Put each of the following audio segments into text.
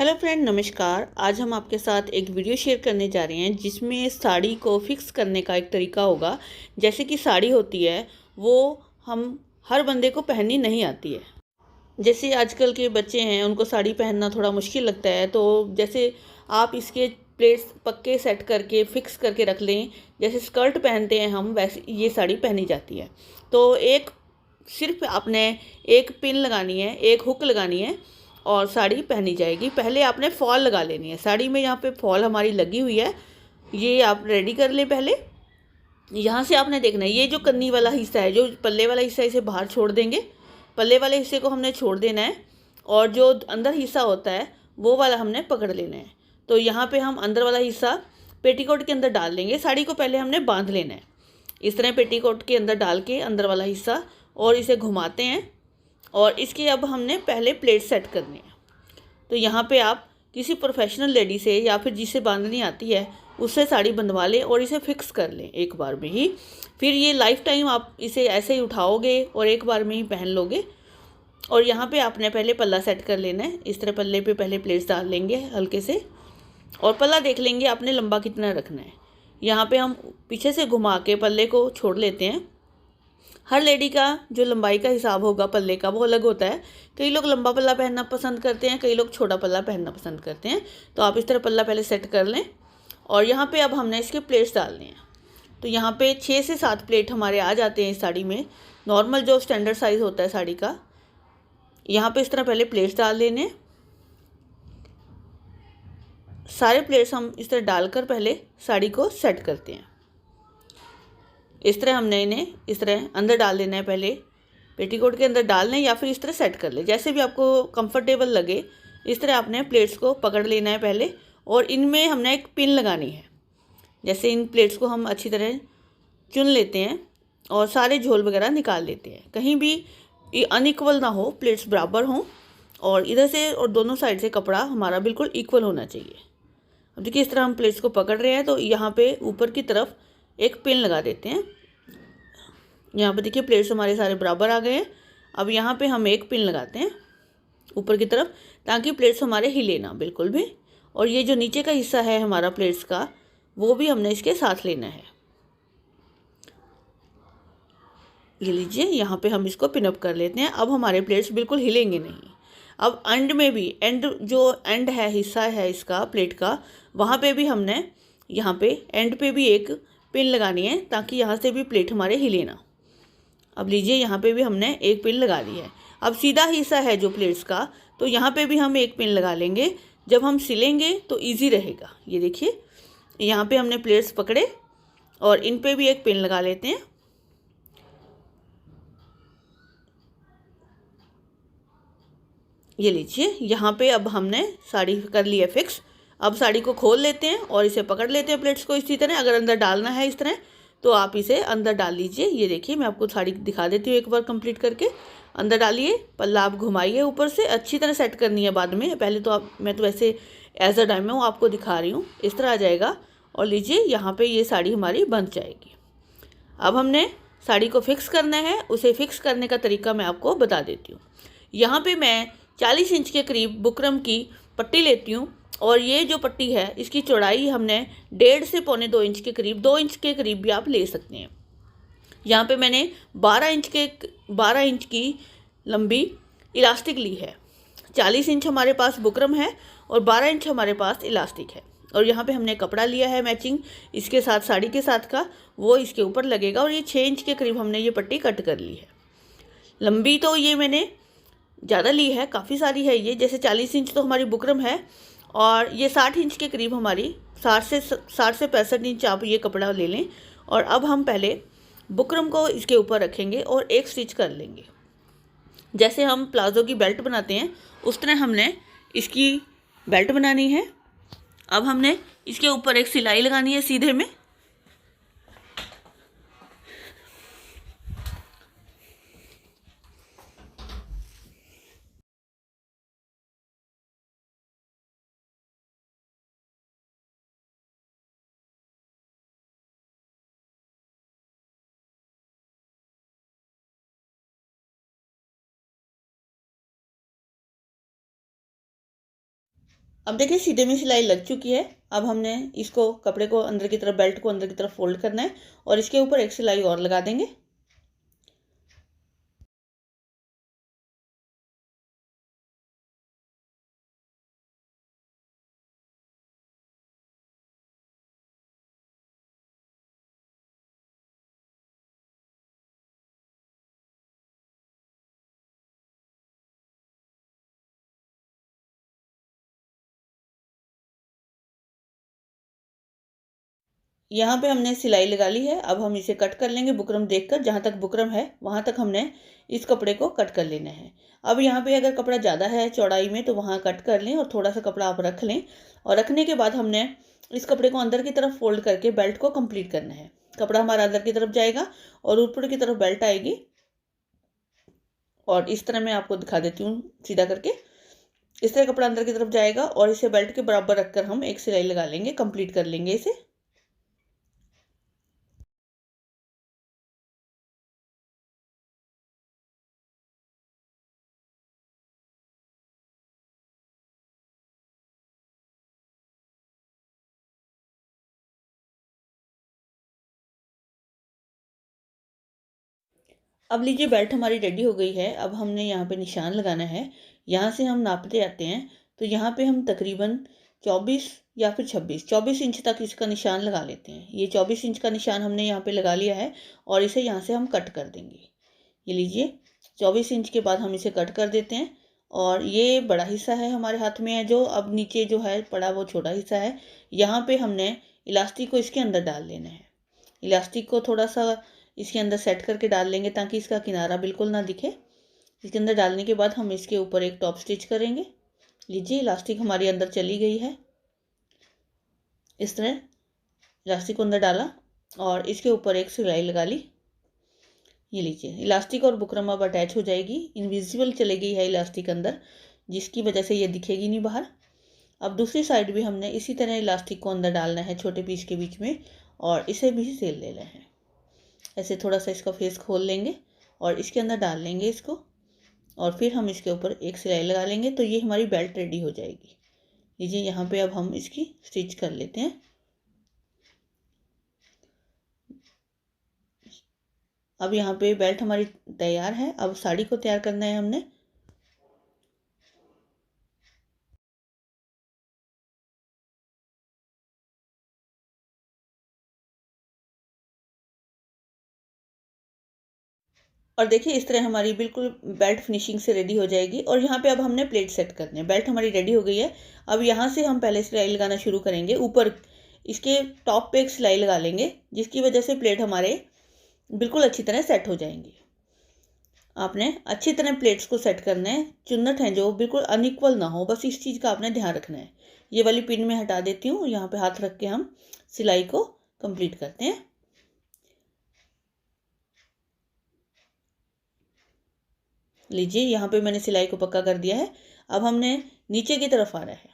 Hello friend, नमस्कार। आज हम आपके साथ एक वीडियो शेयर करने जा रहे हैं जिसमें साड़ी को फिक्स करने का एक तरीका होगा। जैसे कि साड़ी होती है वो हम हर बंदे को पहननी नहीं आती है। जैसे आजकल के बच्चे हैं उनको साड़ी पहनना थोड़ा मुश्किल लगता है, तो जैसे आप इसके प्लेट्स पक्के सेट करके फिक्स करके रख लें। जैसे स्कर्ट पहनते हैं हम, वैसे ये साड़ी पहनी जाती है। तो एक सिर्फ आपने एक पिन लगानी है, एक हुक लगानी है और साड़ी पहनी जाएगी। पहले आपने फॉल लगा लेनी है साड़ी में। यहाँ पे फॉल हमारी लगी हुई है, ये आप रेडी कर लें। पहले यहाँ से आपने देखना है ये जो कन्नी वाला हिस्सा है, जो पल्ले वाला हिस्सा, इसे बाहर छोड़ देंगे। पल्ले वाले हिस्से को हमने छोड़ देना है और जो अंदर हिस्सा होता है वो वाला हमने पकड़ लेना है। तो यहाँ पे हम अंदर वाला हिस्सा पेटीकोट के अंदर डाल लेंगे। साड़ी को पहले हमने बांध लेना है इस तरह पेटीकोट के अंदर डाल के अंदर वाला हिस्सा, और इसे घुमाते हैं। और इसके अब हमने पहले प्लेट सेट करनी है। तो यहाँ पे आप किसी प्रोफेशनल लेडी से या फिर जिसे बांधनी आती है उससे साड़ी बंधवा लें और इसे फिक्स कर लें एक बार में ही। फिर ये लाइफ टाइम आप इसे ऐसे ही उठाओगे और एक बार में ही पहन लोगे। और यहाँ पे आपने पहले पल्ला सेट कर लेना है। इस तरह पल्ले पे पहले प्लेट्स डाल लेंगे हल्के से, और पल्ला देख लेंगे आपने लंबा कितना रखना है। यहाँ पे हम पीछे से घुमा के पल्ले को छोड़ लेते हैं। हर लेडी का जो लंबाई का हिसाब होगा पल्ले का वो अलग होता है। कई लोग लंबा पल्ला पहनना पसंद करते हैं, कई लोग छोटा पल्ला पहनना पसंद करते हैं। तो आप इस तरह पल्ला पहले सेट कर लें और यहाँ पे अब हमने इसके प्लेट्स डालने हैं। तो यहाँ पे 6 से 7 प्लेट हमारे आ जाते हैं इस साड़ी में, नॉर्मल जो स्टैंडर्ड साइज़ होता है साड़ी का। यहाँ पे इस तरह पहले प्लेट्स डाल लेने। सारे प्लेट्स हम इस तरह डालकर पहले साड़ी को सेट करते हैं। इस तरह हमने इन्हें इस तरह अंदर डाल लेना है। पहले पेटीकोट के अंदर डाल लें या फिर इस तरह सेट कर लें, जैसे भी आपको कंफर्टेबल लगे। इस तरह आपने प्लेट्स को पकड़ लेना है पहले, और इनमें हमने एक पिन लगानी है। जैसे इन प्लेट्स को हम अच्छी तरह चुन लेते हैं और सारे झोल वगैरह निकाल लेते हैं। कहीं भी अनइक्वल ना हो, प्लेट्स बराबर हों, और इधर से और दोनों साइड से कपड़ा हमारा बिल्कुल इक्वल होना चाहिए। अब देखिए इस तरह हम प्लेट्स को पकड़ रहे हैं, तो यहाँ पे ऊपर की तरफ एक पिन लगा देते हैं। यहाँ पे देखिए प्लेट्स हमारे सारे बराबर आ गए हैं। अब यहाँ पे हम एक पिन लगाते हैं ऊपर की तरफ, ताकि प्लेट्स हमारे हिले ना बिल्कुल भी। और ये जो नीचे का हिस्सा है हमारा प्लेट्स का, वो भी हमने इसके साथ लेना है। ये लीजिए, यहाँ पे हम इसको पिन अप कर लेते हैं। अब हमारे प्लेट्स बिल्कुल हिलेंगे नहीं। अब एंड में भी, जो एंड है हिस्सा है इसका प्लेट का, वहाँ पे भी हमने यहाँ पे एंड पे भी एक पिन लगानी है, ताकि यहाँ से भी प्लेट हमारे हिले ना। अब लीजिए यहाँ पे भी हमने एक पिन लगा ली है। अब सीधा हिस्सा है जो प्लेट्स का, तो यहाँ पे भी हम एक पिन लगा लेंगे। जब हम सिलेंगे तो इजी रहेगा। ये देखिए यहाँ पे हमने प्लेट्स पकड़े और इन पे भी एक पिन लगा लेते हैं। ये लीजिए यहाँ पे अब हमने साड़ी कर ली है फिक्स। अब साड़ी को खोल लेते हैं और इसे पकड़ लेते हैं प्लेट्स को इसी तरह। अगर अंदर डालना है इस तरह तो आप इसे अंदर डाल लीजिए। ये देखिए मैं आपको साड़ी दिखा देती हूँ एक बार कंप्लीट करके। अंदर डालिए, पल्ला आप घुमाइए ऊपर से, अच्छी तरह सेट करनी है बाद में। पहले तो मैं तो वैसे एज अ डायमो आपको दिखा रही हूँ। इस तरह आ जाएगा और लीजिए यहाँ पर ये साड़ी हमारी बन जाएगी। अब हमने साड़ी को फिक्स करना है। उसे फिक्स करने का तरीका मैं आपको बता देती हूँ। यहाँ पे मैं 40 इंच के करीब बुकरम की पट्टी लेती हूँ, और ये जो पट्टी है इसकी चौड़ाई हमने 1.5 से 1.25 इंच के करीब, 2 इंच के करीब भी आप ले सकते हैं। यहाँ पे मैंने 12 इंच की लंबी इलास्टिक ली है। 40 इंच हमारे पास बुकरम है और 12 इंच हमारे पास इलास्टिक है। और यहाँ पे हमने कपड़ा लिया है मैचिंग इसके साथ, साड़ी के साथ का, वो इसके ऊपर लगेगा। और ये 6 इंच के करीब हमने ये पट्टी कट कर ली है। लंबी तो ये मैंने ज़्यादा ली है, काफ़ी सारी है ये। जैसे 40 इंच तो हमारी बुकरम है, और ये 60 इंच के करीब हमारी, 60 से 65 इंच आप ये कपड़ा ले लें। और अब हम पहले बुकरम को इसके ऊपर रखेंगे और एक स्टिच कर लेंगे। जैसे हम प्लाजो की बेल्ट बनाते हैं उस तरह हमने इसकी बेल्ट बनानी है। अब हमने इसके ऊपर एक सिलाई लगानी है सीधे में। अब देखिए सीधे में सिलाई लग चुकी है। अब हमने इसको कपड़े को अंदर की तरफ, बेल्ट को अंदर की तरफ फोल्ड करना है और इसके ऊपर एक सिलाई और लगा देंगे। यहाँ पे हमने सिलाई लगा ली है। अब हम इसे कट कर लेंगे बुकरम देखकर। जहाँ तक बुकरम है वहाँ तक हमने इस कपड़े को कट कर लेना है। अब यहाँ पे अगर कपड़ा ज़्यादा है चौड़ाई में तो वहाँ कट कर लें और थोड़ा सा कपड़ा आप रख लें। और रखने के बाद हमने इस कपड़े को अंदर की तरफ फोल्ड करके बेल्ट को कंप्लीट करना है। कपड़ा हमारा अंदर की तरफ जाएगा और ऊपर की तरफ बेल्ट आएगी। और इस तरह मैं आपको दिखा देती हूँ सीधा करके। इस तरह कपड़ा अंदर की तरफ जाएगा और इसे बेल्ट के बराबर रखकर हम एक सिलाई लगा लेंगे, कंप्लीट कर लेंगे इसे। अब लीजिए बेल्ट हमारी रेडी हो गई है। अब हमने यहाँ पे निशान लगाना है। यहाँ से हम नापते आते हैं तो यहाँ पे हम तकरीबन 24 या फिर 24 इंच तक इसका निशान लगा लेते हैं। ये 24 इंच का निशान हमने यहाँ पे लगा लिया है और इसे यहाँ से हम कट कर देंगे। ये लीजिए 24 इंच के बाद हम इसे कट कर देते हैं। और ये बड़ा हिस्सा है हमारे हाथ में है जो, अब नीचे जो है पड़ा वो छोटा हिस्सा है। यहाँ पे हमने इलास्टिक को इसके अंदर डाल लेना है। इलास्टिक को थोड़ा सा इसके अंदर सेट करके डाल लेंगे ताकि इसका किनारा बिल्कुल ना दिखे। इसके अंदर डालने के बाद हम इसके ऊपर एक टॉप स्टिच करेंगे। लीजिए इलास्टिक हमारी अंदर चली गई है। इस तरह इलास्टिक को अंदर डाला और इसके ऊपर एक सिलाई लगा ली। ये लीजिए इलास्टिक और बुकरम अब अटैच हो जाएगी। इनविजिबल चली गई है इलास्टिक अंदर, जिसकी वजह से ये दिखेगी नहीं बाहर। अब दूसरी साइड भी हमने इसी तरह इलास्टिक को अंदर डालना है छोटे पीस के बीच में और इसे भी सिल लेना है। ऐसे थोड़ा सा इसका फेस खोल लेंगे और इसके अंदर डाल लेंगे इसको और फिर हम इसके ऊपर एक सिलाई लगा लेंगे तो ये हमारी बेल्ट रेडी हो जाएगी। लीजिए यहाँ पे अब हम इसकी स्टिच कर लेते हैं। अब यहाँ पे बेल्ट हमारी तैयार है। अब साड़ी को तैयार करना है हमने। और देखिए इस तरह हमारी बिल्कुल बेल्ट फिनिशिंग से रेडी हो जाएगी। और यहाँ पे अब हमने प्लेट सेट करने हैं। बेल्ट हमारी रेडी हो गई है। अब यहाँ से हम पहले सिलाई लगाना शुरू करेंगे। ऊपर इसके टॉप पे एक सिलाई लगा लेंगे जिसकी वजह से प्लेट हमारे बिल्कुल अच्छी तरह सेट हो जाएंगी। आपने अच्छी तरह प्लेट्स को सेट करना है। चुन्नट हैं जो बिल्कुल अनइक्वल ना हो, बस इस चीज़ का आपने ध्यान रखना है। ये वाली पिन में हटा देती हूँ। यहाँ पे हाथ रख के हम सिलाई को कंप्लीट करते हैं। लीजिए यहाँ पे मैंने सिलाई को पक्का कर दिया है। अब हमने नीचे की तरफ आना है।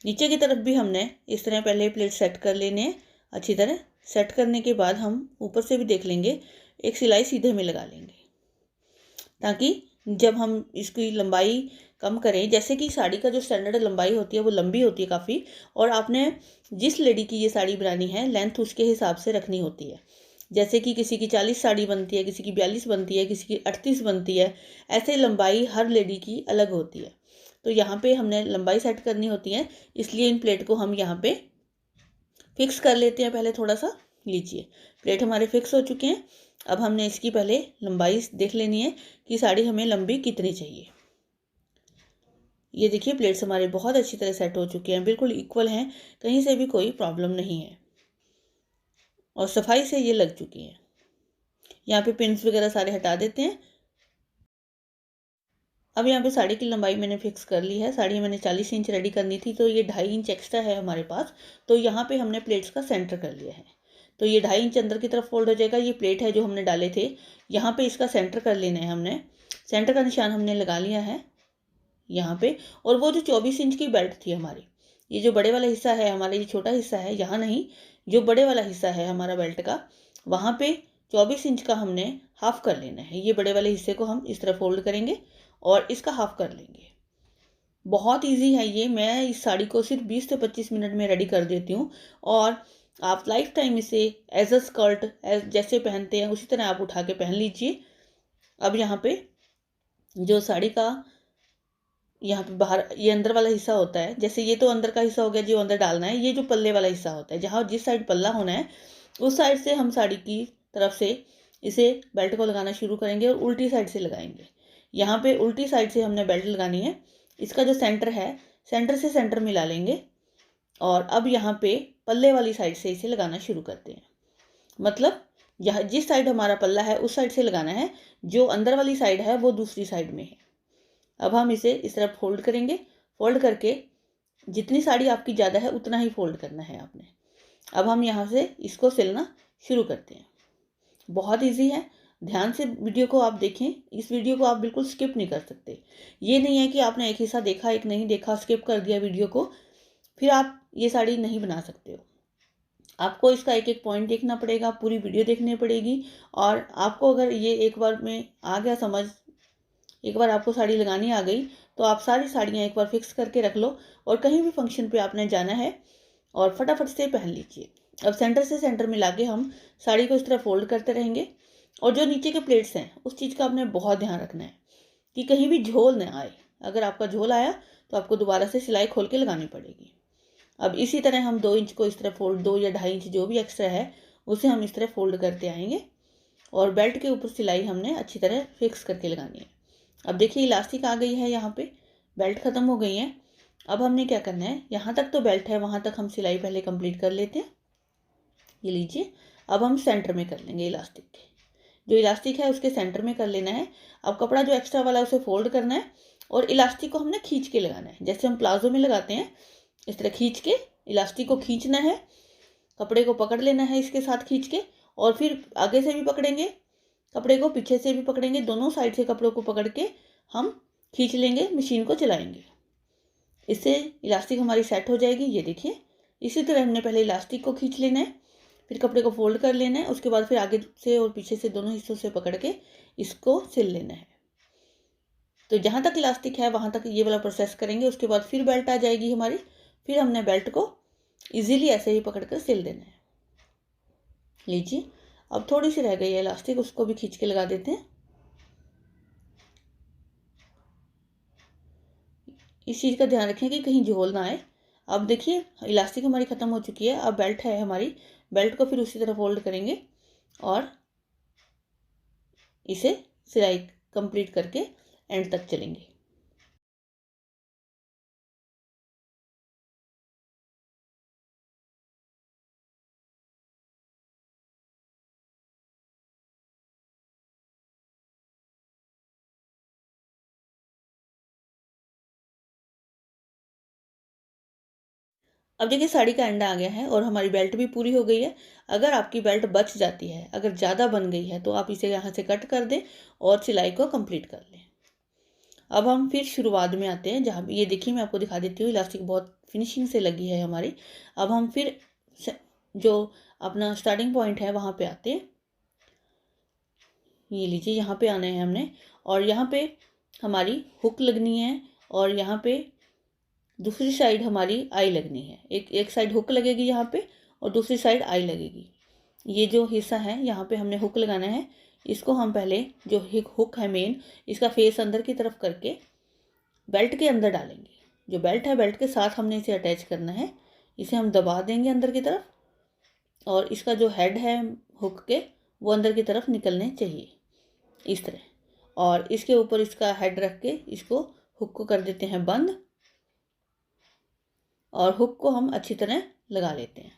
नीचे की तरफ भी हमने इस तरह पहले प्लेट सेट कर लेने हैं। अच्छी तरह सेट करने के बाद हम ऊपर से भी देख लेंगे, एक सिलाई सीधे में लगा लेंगे ताकि जब हम इसकी लंबाई कम करें, जैसे कि साड़ी का जो स्टैंडर्ड लंबाई होती है वो लंबी होती है काफ़ी, और आपने जिस लेडी की ये साड़ी बनानी है लेंथ उसके हिसाब से रखनी होती है। जैसे कि किसी की 40 साड़ी बनती है, किसी की 42 बनती है, किसी की 38 बनती है। ऐसे लंबाई हर लेडी की अलग होती है। तो यहाँ पे हमने लंबाई सेट करनी होती है, इसलिए इन प्लेट को हम यहाँ पे फिक्स कर लेते हैं पहले थोड़ा सा। लीजिए प्लेट हमारे फिक्स हो चुके हैं। अब हमने इसकी पहले लंबाई देख लेनी है कि साड़ी हमें लंबी कितनी चाहिए। ये देखिए प्लेट्स हमारे बहुत अच्छी तरह सेट हो चुके हैं, बिल्कुल इक्वल हैं, कहीं से भी कोई प्रॉब्लम नहीं है और सफाई से ये लग चुकी हैं। यहाँ पे पिन्स वगैरह सारे हटा देते हैं। अब यहाँ पे साड़ी की लंबाई मैंने फिक्स कर ली है। साड़ी मैंने 40 इंच रेडी करनी थी तो ये 2.5 इंच एक्स्ट्रा है हमारे पास। तो यहाँ पे हमने प्लेट्स का सेंटर कर लिया है। तो ये 2.5 इंच अंदर की तरफ फोल्ड हो जाएगा। ये प्लेट है जो हमने डाले थे, यहाँ पे इसका सेंटर कर लेना है हमने। सेंटर का निशान हमने लगा लिया है यहाँ पे। और वो जो 24 इंच की बेल्ट थी हमारी, ये जो बड़े वाला हिस्सा है हमारा, ये छोटा हिस्सा है, यहाँ नहीं, जो बड़े वाला हिस्सा है हमारा बेल्ट का, वहाँ पे 24 इंच का हमने हाफ कर लेना है। ये बड़े वाले हिस्से को हम इस तरह फोल्ड करेंगे और इसका हाफ कर लेंगे। बहुत इजी है ये। मैं इस साड़ी को सिर्फ 20 से 25 मिनट में रेडी कर देती हूँ और आप लाइफ टाइम इसे एज अ स्कर्ट जैसे पहनते हैं उसी तरह आप उठा के पहन लीजिए। अब यहाँ पे जो साड़ी का यहाँ पे बाहर ये अंदर वाला हिस्सा होता है, जैसे ये तो अंदर का हिस्सा हो गया जो अंदर डालना है, ये जो पल्ले वाला हिस्सा होता है जहाँ जिस साइड पल्ला होना है उस साइड से हम साड़ी की तरफ से इसे बेल्ट को लगाना शुरू करेंगे और उल्टी साइड से लगाएंगे। यहाँ पे उल्टी साइड से हमने बेल्ट लगानी है। इसका जो सेंटर है, सेंटर से सेंटर मिला लेंगे और अब यहाँ पे पल्ले वाली साइड से इसे लगाना शुरू करते हैं। मतलब यहाँ जिस साइड हमारा पल्ला है उस साइड से लगाना है, जो अंदर वाली साइड है वो दूसरी साइड में है। अब हम इसे इस तरह फोल्ड करेंगे। फोल्ड करके जितनी साड़ी आपकी ज़्यादा है उतना ही फोल्ड करना है आपने। अब हम यहाँ से इसको सिलना शुरू करते हैं। बहुत इजी है, ध्यान से वीडियो को आप देखें। इस वीडियो को आप बिल्कुल स्किप नहीं कर सकते। ये नहीं है कि आपने एक हिस्सा देखा एक नहीं देखा, स्किप कर दिया वीडियो को, फिर आप ये साड़ी नहीं बना सकते हो। आपको इसका एक एक पॉइंट देखना पड़ेगा, पूरी वीडियो देखनी पड़ेगी। और आपको अगर ये एक बार में आ गया समझ, एक बार आपको साड़ी लगानी आ गई तो आप सारी साड़ियाँ एक बार फिक्स करके रख लो और कहीं भी फंक्शन पे आपने जाना है और फटाफट से पहन लीजिए। अब सेंटर से सेंटर मिला के हम साड़ी को इस तरह फोल्ड करते रहेंगे और जो नीचे के प्लेट्स हैं उस चीज़ का आपने बहुत ध्यान रखना है कि कहीं भी झोल न आए। अगर आपका झोल आया तो आपको दोबारा से सिलाई खोल के लगानी पड़ेगी। अब इसी तरह हम 2 इंच को इस तरह फोल्ड, 2 या 2.5 इंच जो भी एक्स्ट्रा है उसे हम इस तरह फोल्ड करते आएंगे और बेल्ट के ऊपर सिलाई हमने अच्छी तरह फिक्स करके लगानी है। अब देखिए इलास्टिक आ गई है, यहाँ पे बेल्ट ख़त्म हो गई है। अब हमने क्या करना है, यहाँ तक तो बेल्ट है वहाँ तक हम सिलाई पहले कंप्लीट कर लेते हैं। ये लीजिए, अब हम सेंटर में कर लेंगे इलास्टिक के, जो इलास्टिक है उसके सेंटर में कर लेना है। अब कपड़ा जो एक्स्ट्रा वाला है उसे फोल्ड करना है और इलास्टिक को हमने खींच के लगाना है, जैसे हम प्लाजो में लगाते हैं इस तरह खींच के इलास्टिक को खींचना है। कपड़े को पकड़ लेना है इसके साथ खींच के और फिर आगे से भी पकड़ेंगे कपड़े को, पीछे से भी पकड़ेंगे, दोनों साइड से कपड़ों को पकड़ के हम खींच लेंगे, मशीन को चलाएंगे। इससे इलास्टिक हमारी सेट हो जाएगी। ये देखिए, इसी तरह हमने पहले इलास्टिक को खींच लेना है, फिर कपड़े को फोल्ड कर लेना है, उसके बाद फिर आगे से और पीछे से दोनों हिस्सों से पकड़ के इसको सिल लेना है। तो जहाँ तक इलास्टिक है वहाँ तक ये वाला प्रोसेस करेंगे। उसके बाद फिर बेल्ट आ जाएगी हमारी, फिर हमने बेल्ट को ईजिली ऐसे ही पकड़ कर सिल देना है। लीजिए, अब थोड़ी सी रह गई है इलास्टिक, उसको भी खींच के लगा देते हैं। इस चीज़ का ध्यान रखें कि कहीं झोल ना आए। अब देखिए इलास्टिक हमारी ख़त्म हो चुकी है। अब बेल्ट है हमारी, बेल्ट को फिर उसी तरह फोल्ड करेंगे और इसे सिलाई कंप्लीट करके एंड तक चलेंगे। अब देखिए साड़ी का एंड आ गया है और हमारी बेल्ट भी पूरी हो गई है। अगर आपकी बेल्ट बच जाती है, अगर ज़्यादा बन गई है, तो आप इसे यहाँ से कट कर दें और सिलाई को कंप्लीट कर लें। अब हम फिर शुरुआत में आते हैं, जहाँ ये देखिए मैं आपको दिखा देती हूँ, इलास्टिक बहुत फिनिशिंग से लगी है हमारी। अब हम फिर जो अपना स्टार्टिंग पॉइंट है वहाँ पे आते हैं। ये लीजिए, यहाँ पे आना है हमने और यहाँ पे हमारी हुक लगनी है और यहाँ पे दूसरी साइड हमारी आई लगनी है। एक साइड हुक लगेगी यहाँ पे और दूसरी साइड आई लगेगी। ये जो हिस्सा है यहाँ पे हमने हुक लगाना है। इसको हम पहले जो हुक है मेन, इसका फेस अंदर की तरफ करके बेल्ट के अंदर डालेंगे। जो बेल्ट है बेल्ट के साथ हमने इसे अटैच करना है। इसे हम दबा देंगे अंदर की तरफ और इसका जो हेड है हुक के वो अंदर की तरफ निकलने चाहिए इस तरह। और इसके ऊपर इसका हेड रख के इसको हुक को कर देते हैं बंद और हुक को हम अच्छी तरह लगा लेते हैं।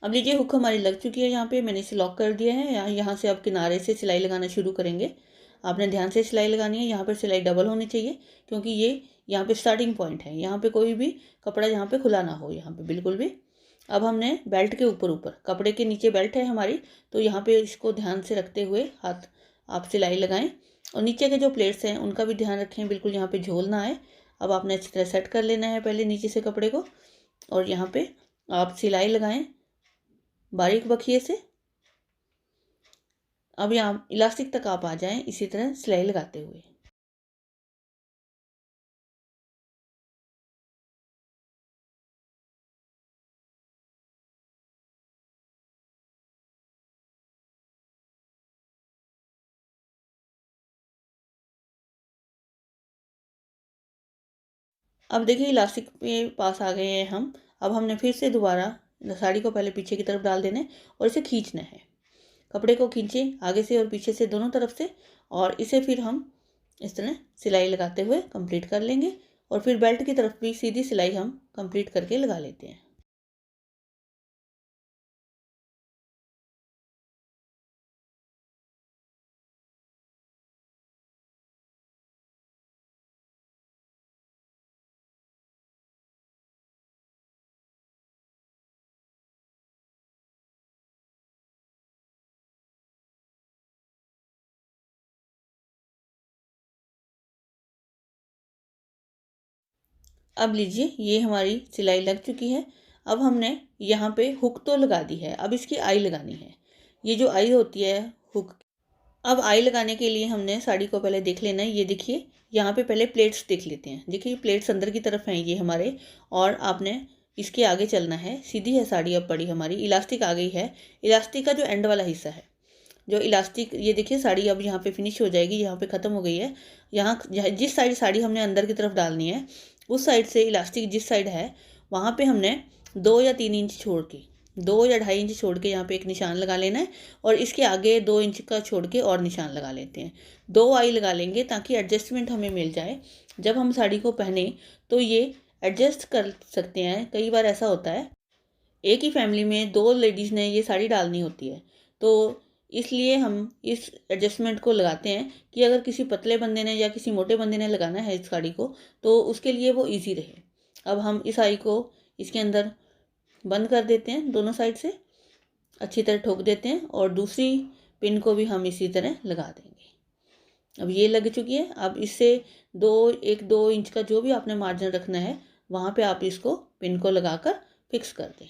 अब लीजिए हुक हमारी लग चुकी है। यहाँ पे मैंने इसे लॉक कर दिया है। यहाँ से अब किनारे से सिलाई लगाना शुरू करेंगे। आपने ध्यान से सिलाई लगानी है। यहाँ पर सिलाई डबल होनी चाहिए क्योंकि ये यहाँ पे स्टार्टिंग पॉइंट है। यहाँ पे कोई भी कपड़ा यहाँ पे खुला ना हो, यहाँ पे बिल्कुल भी। अब हमने बेल्ट के ऊपर कपड़े के नीचे बेल्ट है हमारी, तो यहाँ पे इसको ध्यान से रखते हुए हाथ आप सिलाई लगाएं और नीचे के जो प्लेट्स हैं उनका भी ध्यान रखें, बिल्कुल यहाँ पे झोल ना आए। अब आपने अच्छी तरह सेट कर लेना है पहले नीचे से कपड़े को, और यहाँ पे आप सिलाई लगाएं बारीक बखिए से। अब यहाँ इलास्टिक तक आप आ जाएं इसी तरह सिलाई लगाते हुए। अब देखिए इलास्टिक पे पास आ गए हैं हम। अब हमने फिर से दोबारा साड़ी को पहले पीछे की तरफ डाल देना है और इसे खींचना है। कपड़े को खींचे आगे से और पीछे से दोनों तरफ से, और इसे फिर हम इस तरह सिलाई लगाते हुए कंप्लीट कर लेंगे। और फिर बेल्ट की तरफ भी सीधी सिलाई हम कंप्लीट करके लगा लेते हैं। अब लीजिए ये हमारी सिलाई लग चुकी है। अब हमने यहाँ पे हुक तो लगा दी है, अब इसकी आई लगानी है। ये जो आई होती है हुक, अब आई लगाने के लिए हमने साड़ी को पहले देख लेना है। ये देखिए यहाँ पे पहले प्लेट्स देख लेते हैं। देखिए प्लेट्स अंदर की तरफ हैं ये हमारे, और आपने इसके आगे चलना है। सीधी है साड़ी अब पड़ी हमारी, इलास्टिक आ गई है। इलास्टिक का जो एंड वाला हिस्सा है, जो इलास्टिक, ये देखिए साड़ी अब यहाँ पे फिनिश हो जाएगी, यहाँ पे ख़त्म हो गई है। यहाँ जिस साइड साड़ी हमने अंदर की तरफ डालनी है उस साइड से इलास्टिक जिस साइड है वहाँ पे हमने 2 या 3 इंच छोड़ के, 2 या 2.5 इंच छोड़ के यहाँ पे एक निशान लगा लेना है, और इसके आगे 2 इंच का छोड़ के और निशान लगा लेते हैं। 2 आई लगा लेंगे ताकि एडजस्टमेंट हमें मिल जाए। जब हम साड़ी को पहने तो ये एडजस्ट कर सकते हैं। कई बार ऐसा होता है एक ही फैमिली में 2 लेडीज़ ने ये साड़ी डालनी होती है, तो इसलिए हम इस एडजस्टमेंट को लगाते हैं कि अगर किसी पतले बंदे ने या किसी मोटे बंदे ने लगाना है इस साड़ी को तो उसके लिए वो इजी रहे। अब हम इस आई को इसके अंदर बंद कर देते हैं, दोनों साइड से अच्छी तरह ठोक देते हैं, और दूसरी पिन को भी हम इसी तरह लगा देंगे। अब ये लग चुकी है। अब इससे 2 इंच का जो भी आपने मार्जिन रखना है वहाँ पे आप इसको पिन को लगाकर फिक्स कर दें।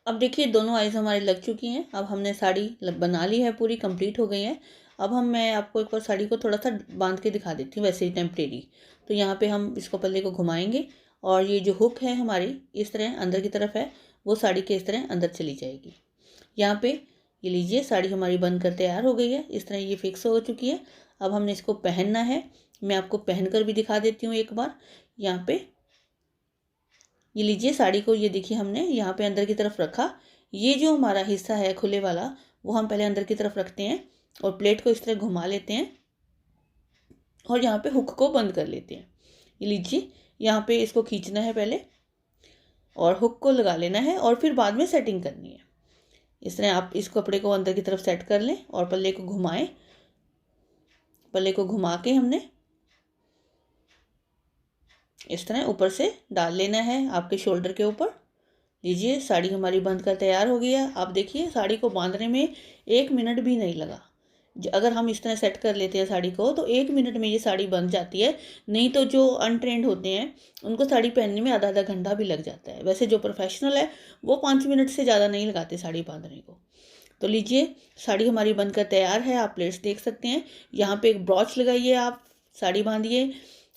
अब देखिए दोनों आइज़ हमारी लग चुकी हैं। अब हमने साड़ी बना ली है, पूरी कंप्लीट हो गई है। अब मैं आपको एक बार साड़ी को थोड़ा सा बांध के दिखा देती हूँ, वैसे ही टेम्परेरी। तो यहाँ पे हम इसको पल्ले को घुमाएंगे, और ये जो हुक है हमारी इस तरह अंदर की तरफ है, वो साड़ी के इस तरह अंदर चली जाएगी। यहाँ पे ये लीजिए साड़ी हमारी बन कर तैयार हो गई है। इस तरह ये फिक्स हो चुकी है। अब हमने इसको पहनना है। मैं आपको पहन कर भी दिखा देती हूँ एक बार। यहाँ पे ये लीजिए साड़ी को, ये देखिए हमने यहाँ पे अंदर की तरफ रखा। ये जो हमारा हिस्सा है खुले वाला वो हम पहले अंदर की तरफ रखते हैं, और प्लेट को इस तरह घुमा लेते हैं, और यहाँ पे हुक को बंद कर लेते हैं। ये लीजिए यहाँ पे इसको खींचना है पहले, और हुक को लगा लेना है, और फिर बाद में सेटिंग करनी है। इस तरह आप इस कपड़े को अंदर की तरफ सेट कर लें, और पल्ले को घुमाएं। पल्ले को घुमा के हमने इस तरह ऊपर से डाल लेना है आपके शोल्डर के ऊपर। लीजिए साड़ी हमारी बंध कर तैयार हो गई है। आप देखिए साड़ी को बांधने में 1 मिनट भी नहीं लगा। अगर हम इस तरह सेट कर लेते हैं साड़ी को तो 1 मिनट में ये साड़ी बंध जाती है। नहीं तो जो अनट्रेंड होते हैं उनको साड़ी पहनने में आधा आधा घंटा भी लग जाता है। वैसे जो प्रोफेशनल है वो 5 मिनट से ज़्यादा नहीं लगाते साड़ी बांधने को। तो लीजिए साड़ी हमारी बनकर तैयार है। आप प्लेट्स देख सकते हैं, यहाँ पे एक ब्रॉच लगाइए, आप साड़ी बांधिए।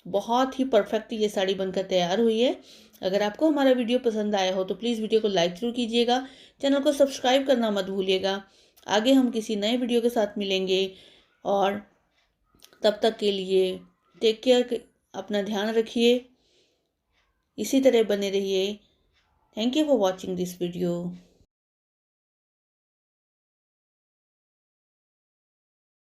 बहुत ही परफेक्ट ये साड़ी बनकर तैयार हुई है। अगर आपको हमारा वीडियो पसंद आया हो तो प्लीज़ वीडियो को लाइक ज़रूर कीजिएगा, चैनल को सब्सक्राइब करना मत भूलिएगा। आगे हम किसी नए वीडियो के साथ मिलेंगे, और तब तक के लिए टेक केयर, अपना ध्यान रखिए, इसी तरह बने रहिए। Thank you for watching this video.